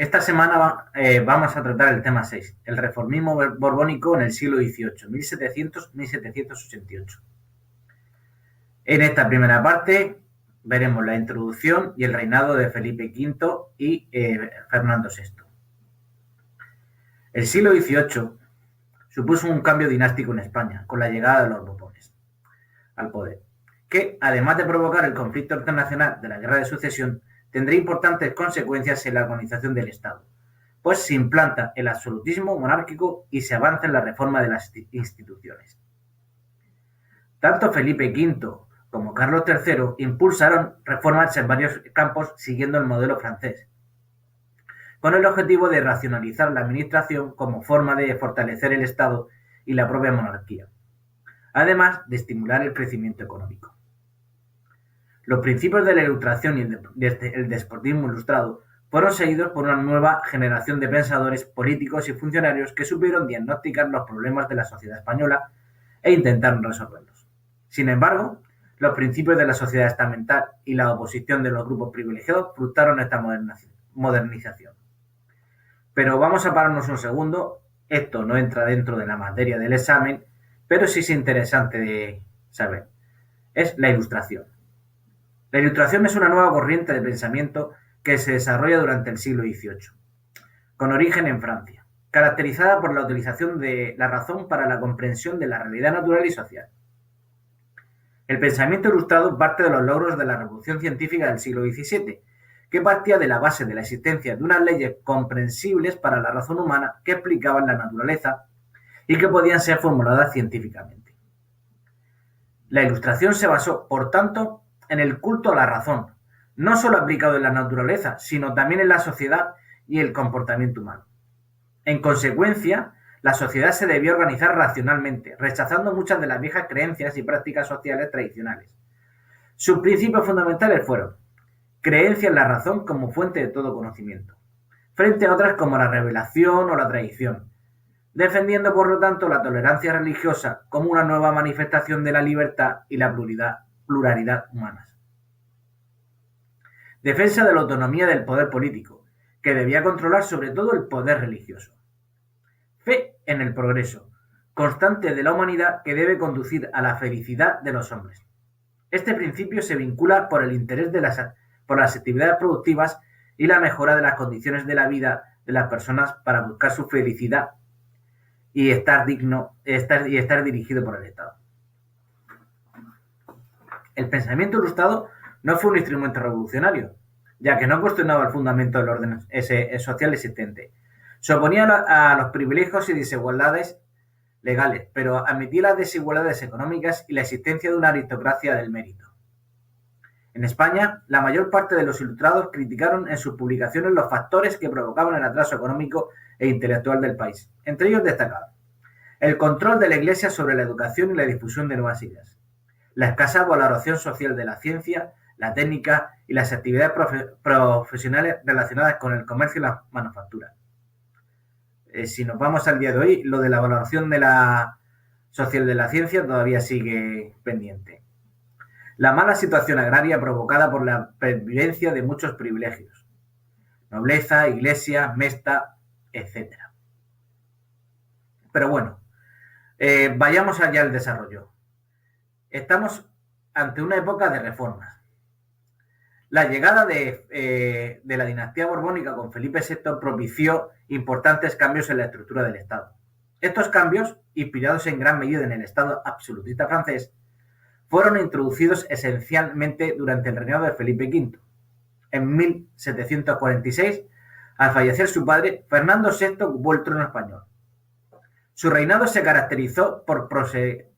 Esta semana vamos a tratar el tema 6, el reformismo borbónico en el siglo XVIII, 1700-1788. En esta primera parte veremos la introducción y el reinado de Felipe V y Fernando VI. El siglo XVIII supuso un cambio dinástico en España con la llegada de los Borbones al poder, que además de provocar el conflicto internacional de la Guerra de Sucesión, tendría importantes consecuencias en la organización del Estado, pues se implanta el absolutismo monárquico y se avanza en la reforma de las instituciones. Tanto Felipe V como Carlos III impulsaron reformas en varios campos siguiendo el modelo francés, con el objetivo de racionalizar la administración como forma de fortalecer el Estado y la propia monarquía, además de estimular el crecimiento económico. Los principios de la Ilustración y el despotismo ilustrado fueron seguidos por una nueva generación de pensadores, políticos y funcionarios que supieron diagnosticar los problemas de la sociedad española e intentaron resolverlos. Sin embargo, los principios de la sociedad estamental y la oposición de los grupos privilegiados frustraron esta modernización. Pero vamos a pararnos un segundo. Esto no entra dentro de la materia del examen, pero sí es interesante de saber. Es la Ilustración. La Ilustración es una nueva corriente de pensamiento que se desarrolla durante el siglo XVIII, con origen en Francia, caracterizada por la utilización de la razón para la comprensión de la realidad natural y social. El pensamiento ilustrado parte de los logros de la revolución científica del siglo XVII, que partía de la base de la existencia de unas leyes comprensibles para la razón humana que explicaban la naturaleza y que podían ser formuladas científicamente. La Ilustración se basó, por tanto, en el culto a la razón, no solo aplicado en la naturaleza, sino también en la sociedad y el comportamiento humano. En consecuencia, la sociedad se debió organizar racionalmente, rechazando muchas de las viejas creencias y prácticas sociales tradicionales. Sus principios fundamentales fueron: creencia en la razón como fuente de todo conocimiento, frente a otras como la revelación o la tradición, defendiendo por lo tanto la tolerancia religiosa como una nueva manifestación de la libertad y la pluralidad humanas. Defensa de la autonomía del poder político, que debía controlar sobre todo el poder religioso. Fe en el progreso constante de la humanidad que debe conducir a la felicidad de los hombres. Este principio se vincula por el interés por las actividades productivas y la mejora de las condiciones de la vida de las personas para buscar su felicidad y estar dirigido por el Estado. El pensamiento ilustrado no fue un instrumento revolucionario, ya que no cuestionaba el fundamento del orden social existente. Se oponía a los privilegios y desigualdades legales, pero admitía las desigualdades económicas y la existencia de una aristocracia del mérito. En España, la mayor parte de los ilustrados criticaron en sus publicaciones los factores que provocaban el atraso económico e intelectual del país. Entre ellos destacaban el control de la Iglesia sobre la educación y la difusión de nuevas ideas, la escasa valoración social de la ciencia, la técnica y las actividades profesionales relacionadas con el comercio y la manufactura. Si nos vamos al día de hoy, lo de la valoración social de la ciencia todavía sigue pendiente. La mala situación agraria provocada por la pervivencia de muchos privilegios, nobleza, iglesia, mesta, etc. Pero bueno, vayamos allá al desarrollo. Estamos ante una época de reformas. La llegada de la dinastía borbónica con Felipe VI propició importantes cambios en la estructura del Estado. Estos cambios, inspirados en gran medida en el Estado absolutista francés, fueron introducidos esencialmente durante el reinado de Felipe V. En 1746, al fallecer su padre, Fernando VI ocupó el trono español. Su reinado se caracterizó por proseguir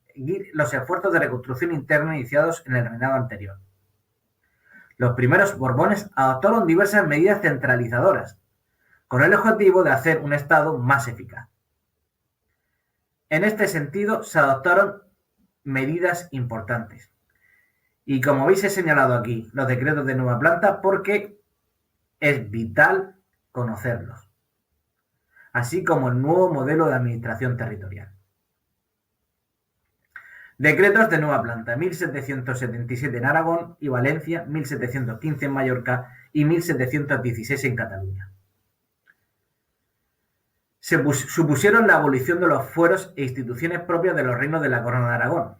los esfuerzos de reconstrucción interna iniciados en el reinado anterior. Los primeros Borbones adoptaron diversas medidas centralizadoras, con el objetivo de hacer un Estado más eficaz. En este sentido, se adoptaron medidas importantes. Y como veis, he señalado aquí los decretos de nueva planta porque es vital conocerlos, así como el nuevo modelo de administración territorial. Decretos de nueva planta: 1777 en Aragón y Valencia, 1715 en Mallorca y 1716 en Cataluña. supusieron la abolición de los fueros e instituciones propias de los reinos de la Corona de Aragón,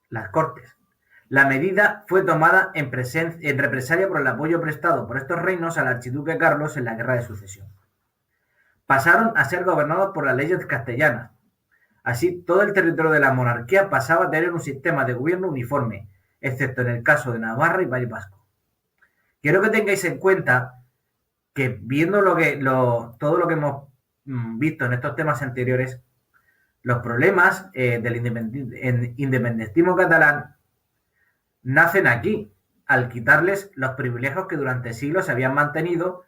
las Cortes. La medida fue tomada en represalia por el apoyo prestado por estos reinos al archiduque Carlos en la Guerra de Sucesión. Pasaron a ser gobernados por las leyes castellanas. Así, todo el territorio de la monarquía pasaba a tener un sistema de gobierno uniforme, excepto en el caso de Navarra y País Vasco. Quiero que tengáis en cuenta que viendo todo lo que hemos visto en estos temas anteriores, los problemas del independentismo catalán nacen aquí, al quitarles los privilegios que durante siglos se habían mantenido,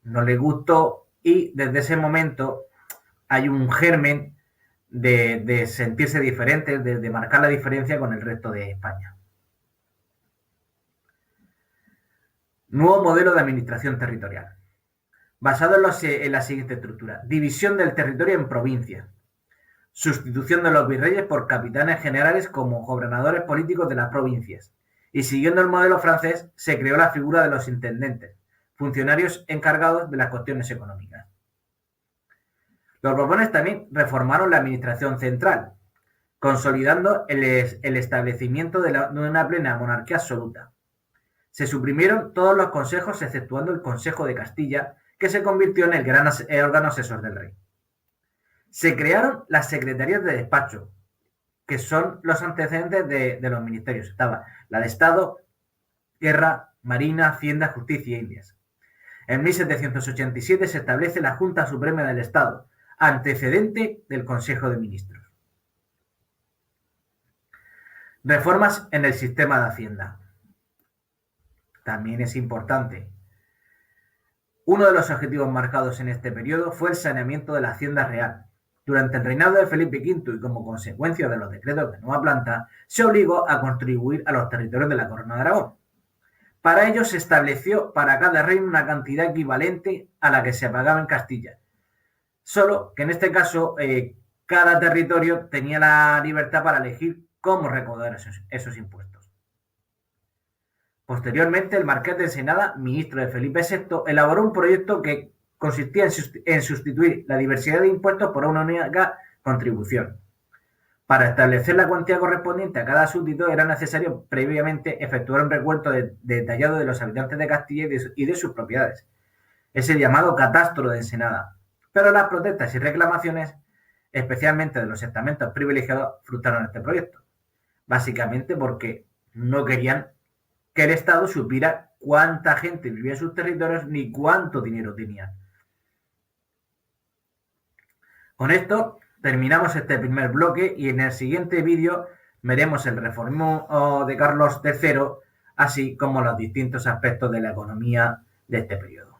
no les gustó y desde ese momento hay un germen de sentirse diferentes, de marcar la diferencia con el resto de España. Nuevo modelo de administración territorial. Basado en la siguiente estructura. División del territorio en provincias. Sustitución de los virreyes por capitanes generales como gobernadores políticos de las provincias. Y siguiendo el modelo francés, se creó la figura de los intendentes, funcionarios encargados de las cuestiones económicas. Los Borbones también reformaron la administración central, consolidando el establecimiento de una plena monarquía absoluta. Se suprimieron todos los consejos exceptuando el Consejo de Castilla, que se convirtió en el gran órgano asesor del rey. Se crearon las secretarías de despacho, que son los antecedentes de los ministerios. Estaba la de Estado, Guerra, Marina, Hacienda, Justicia e Indias. En 1787 se establece la Junta Suprema del Estado, antecedente del Consejo de Ministros. Reformas en el sistema de Hacienda. También es importante. Uno de los objetivos marcados en este periodo fue el saneamiento de la Hacienda Real. Durante el reinado de Felipe V y como consecuencia de los decretos de nueva planta, se obligó a contribuir a los territorios de la Corona de Aragón. Para ello se estableció para cada reino una cantidad equivalente a la que se pagaba en Castilla. Solo que en este caso cada territorio tenía la libertad para elegir cómo recaudar esos impuestos. Posteriormente, el marqués de Ensenada, ministro de Felipe VI, elaboró un proyecto que consistía en sustituir la diversidad de impuestos por una única contribución. Para establecer la cuantía correspondiente a cada súbdito era necesario previamente efectuar un recuento detallado de los habitantes de Castilla y de sus propiedades. Es el llamado catastro de Ensenada. Pero las protestas y reclamaciones, especialmente de los estamentos privilegiados, frustraron este proyecto. Básicamente porque no querían que el Estado supiera cuánta gente vivía en sus territorios ni cuánto dinero tenía. Con esto terminamos este primer bloque y en el siguiente vídeo veremos el reformismo de Carlos III, así como los distintos aspectos de la economía de este periodo.